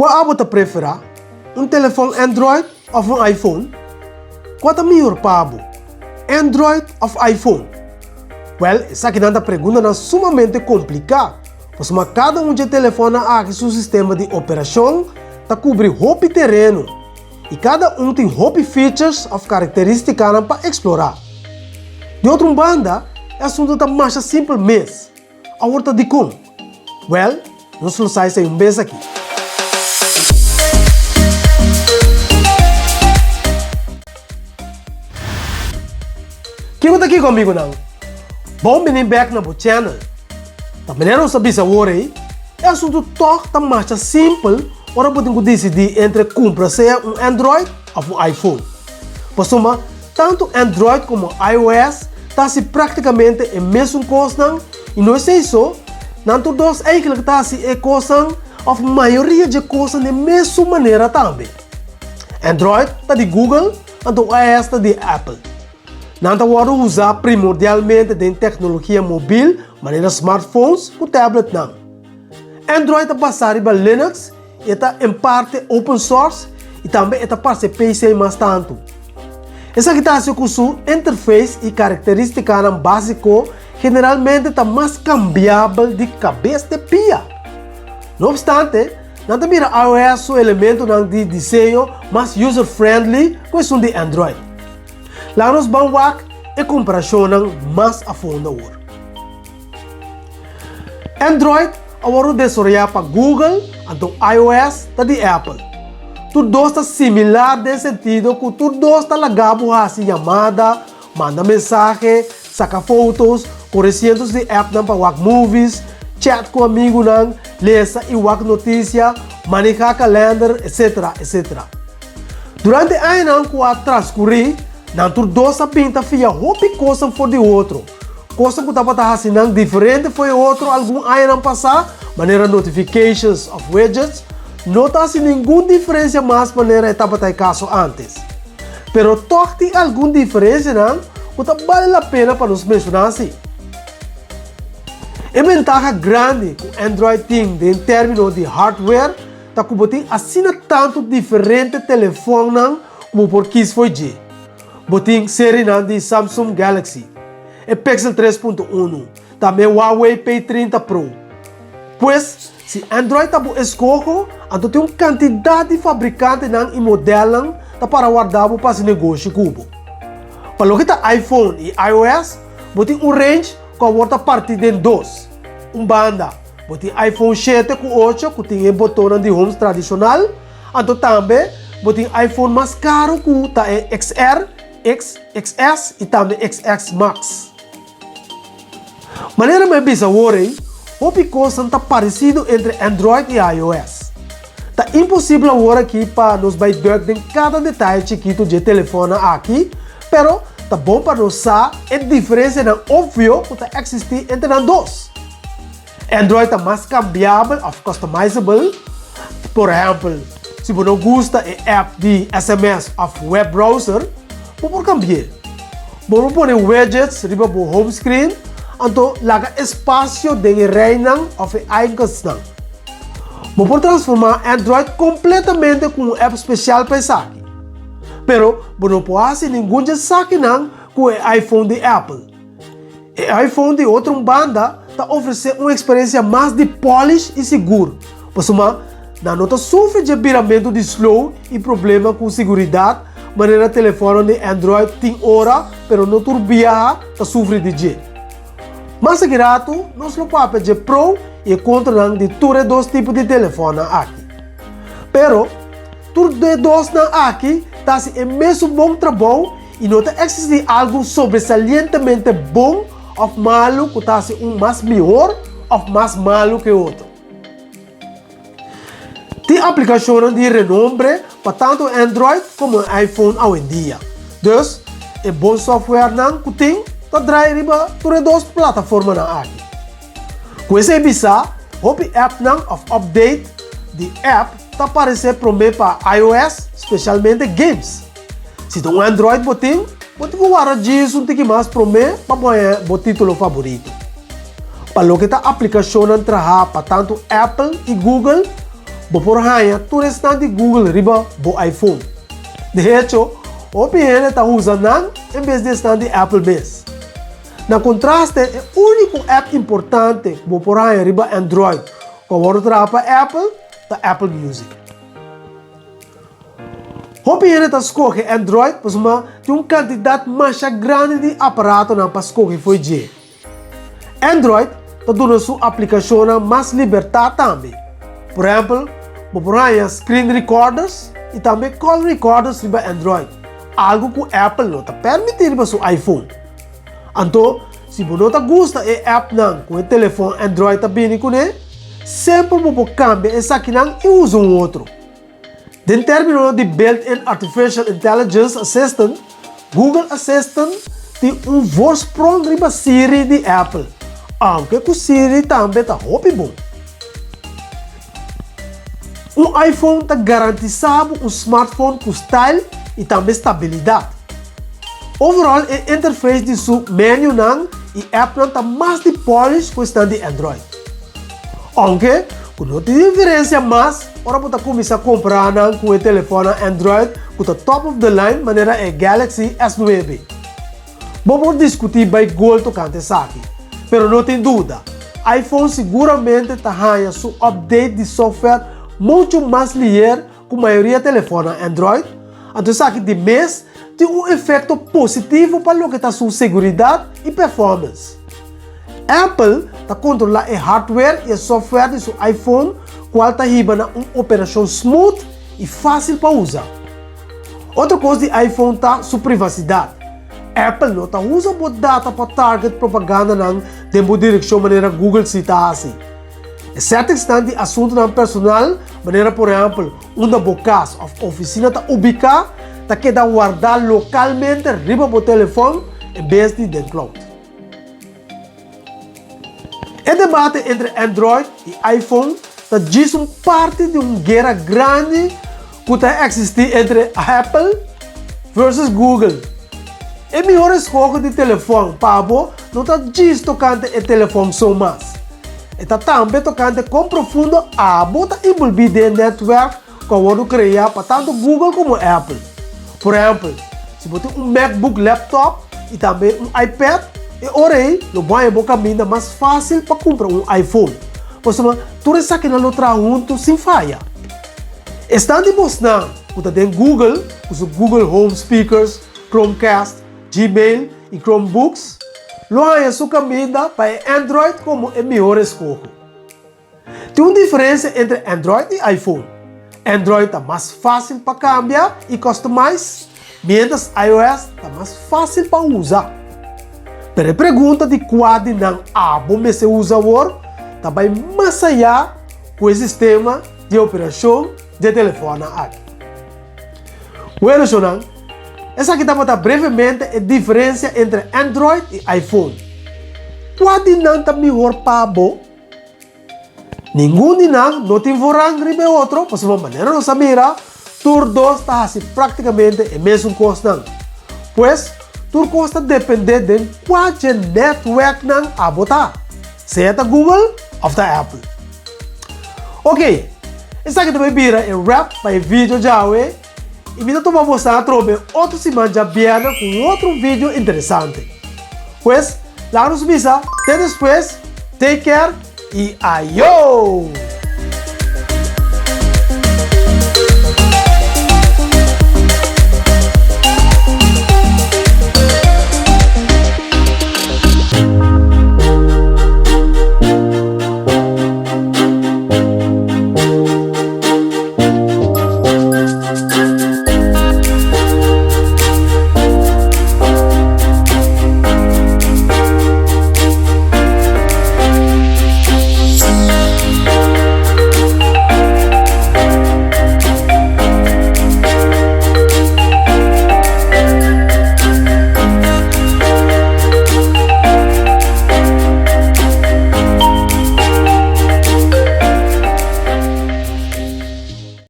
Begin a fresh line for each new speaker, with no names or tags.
Qual você prefere? Telefone Android ou iPhone? Qual é melhor para você? Android ou iPhone? Well, essa aqui é uma pergunta sumamente complicada, pois cada de telefone aqui seu sistema de operação cobre hope terreno e cada tem hope features ou características para explorar. De outra banda, o assunto está mais simples mesmo. Agora de como? Well, nós vamos fazer um beijo aqui. Quem está aqui comigo não? Bom vir back na channel. Também não sabia se agora aí. É assunto tá mais simples. Ora podemos decidir entre comprar Android ou iPhone. Por suma, tanto Android como iOS está praticamente o mesmo KOSNAN e não sei só, tanto dois eigenlijk está se KOSNAN ou a maioria de KOSNAN de mesma maneira também. Android está de Google, então iOS está de Apple. Nanta agora usar primordialmente de tecnologia móvel, maneira smartphones ou tablet não. Android está basado em Linux, está em parte open source e também está parte PC mais tanto. Essa aqui está com sua interface e características BASIKO generalmente está mais cambiável de cabeça de pia. Não obstante, nanta mira iOS o elemento de desenho mais user-friendly com o de Android. Lá nós vamos ver a comparação mais a fundo agora. Android agora desenvolvido para Google, então iOS está de Apple. Tudo está similar no sentido que tudo está ligado a chamada, manda mensagem, saca fotos, correcientos de app para ver movies, chat com amigos, ler e ver notícias, manejar calendário, etc, etc. Durante o ano que transcorre, tudo está pinta fia hobby coisa for de outro. Coisa que estava fazendo diferente foi outro algum ano passado, maneira notifications of widgets, não está sem nenhuma diferença mais maneira estava em caso antes. Pero toch tem alguma diferença que vale a pena para nos mencionar assim. A vantagem grande que o Android tem em termos de hardware está que tem assim tanto diferente telefone como por que foi de. Botin série de Samsung Galaxy, e Pixel 3.1, também Huawei P30 Pro. Pois, se Android escolhe, então tem uma quantidade de fabricantes e modelos para guardar para esse negócio cubo. Para o que está iPhone e iOS, botin range que agora partir de dois. Banda, botin iPhone 7 com 8 que tem o botão de home tradicional, então também botin iPhone mais caro que está XR, XS e também XX Max. Maneira mais bizarra, o coisa está parecido entre Android e iOS. Está impossível agora aqui para nos ver em cada detalhe chiquito de telefone aqui, pero está bom para nós saber a diferença óbvia que está existir entre os dois. Android é mais cambiável ou customizable. Por exemplo, se você não gosta de app de SMS ou web browser, por cambiar. Vamos pôr widgets riba do home screen, então laga espaço de reina ou icons. Vamos transformar Android completamente com um app especial para isso aqui. Pero não pode fazer nenhum saque com o iPhone de Apple. O iPhone de outra banda está oferecendo uma experiência mais de polish e seguro. Por isso, não sofre de viramento de slow e problema com segurança. Maneira telefone de Android tem hora, pero não turbia, está sofre de jeito. Mas grato, nós não podemos pedir Pro e contra de todos os tipos de telefone aqui. Pero, todos os aqui está o mesmo bom trabalho e não existe algo sobresalientemente bom ou malo que está mais melhor ou mais malo que o outro. Tem aplicações de renombre para tanto Android como iPhone hoje em dia. Dus, é bom software que tem para drive para todas as plataformas aqui. Com esse bizarro, o app of update de app está aparecendo para iOS, especialmente games. Se tem um Android botin, pode guardar disso que mais para o título favorito. Para o que está aplicação para tanto Apple e Google, por haya tu está de Google riba bo iPhone. De hecho, o PN está usando em vez de estar de Apple mesmo. Na contraste, é o único app importante que por haya riba Android, como outra para Apple, da Apple Music. O PN está escolhe Android, pois tem uma quantidade mais grande de aparato para escolher foi de. Android está dando sua aplicação mais liberdade também. Por exemplo, por haya screen recorders e também call recorders riba Android. Algo que Apple não está permitindo para seu iPhone. Então, se você não gosta de app com o telefone Android também com ele, sempre você cambia esse aqui e usa outro. Em termos de Built-in Artificial Intelligence Assistant, Google Assistant tem voz pronto riba Siri de Apple, aunque o Siri também está bom. iPhone está garantizado smartphone com style e também estabilidade. Overall, a interface de seu menu e app está mais de polish que o de Android. Aunque, não tem diferença mais, ora você começar a comprar com o telefone Android com o top of the line, maneira é Galaxy S9. Vamos discutir bem gold tocante isso aqui, mas não tem dúvida, iPhone seguramente está ganhando seu update de software muito mais ligeiro que a maioria de telefones Android. Então isso aqui de mês tem efeito positivo para o que está sua segurança e performance. Apple está controlando o hardware e o software de seu iPhone, qual está ribando uma operação smooth e fácil para usar. Outra coisa de iPhone está sua privacidade. Apple não está usando data para target propaganda dentro da direção maneira Google se está assim. É certo que de assunto personal, maneira por exemplo, onde a casa ou oficina está ubicada, está queda guardar localmente riba do telefone em vez de dentro cloud. O debate entre Android e iPhone está diz parte de uma guerra grande que está existir entre Apple versus Google. É melhor escolha de telefone para não está diz tocante o telefone só mais. Está também tocante com profundo a bota envolvida em network que o criar para tanto Google como Apple. Por exemplo, se você tem MacBook laptop e também iPad, e orei, no bom é caminho mais fácil para comprar iPhone. Pois tudo isso aqui não está junto sem falha. Estando demonstrando que tem Google, os Google Home Speakers, Chromecast, Gmail e Chromebooks, não é seu caminho para Android como a melhor escolha. Tem uma diferença entre Android e iPhone. Android está mais fácil para cambiar e customizar, mientras iOS está mais fácil para usar. Pero a pergunta de qual não se usa agora também mais allá com o sistema de operação de telefone aqui. Bueno, Shonan, essa aqui está brevemente a diferença entre Android e iPhone. Qual não está melhor para você? Nenhum de nós não tem vorang ribe outro, por uma maneira não sabia, tur dois está assim praticamente o mesmo custo. Pois, tur custa depende de qual network não a botar, seja da Google ou da Apple. Ok, essa aqui também vira o wrap para o vídeo de hoje. E me estou mostrando outra semana já viana com outro vídeo interessante. Pois, lá nos visa, até depois, take care e ayo!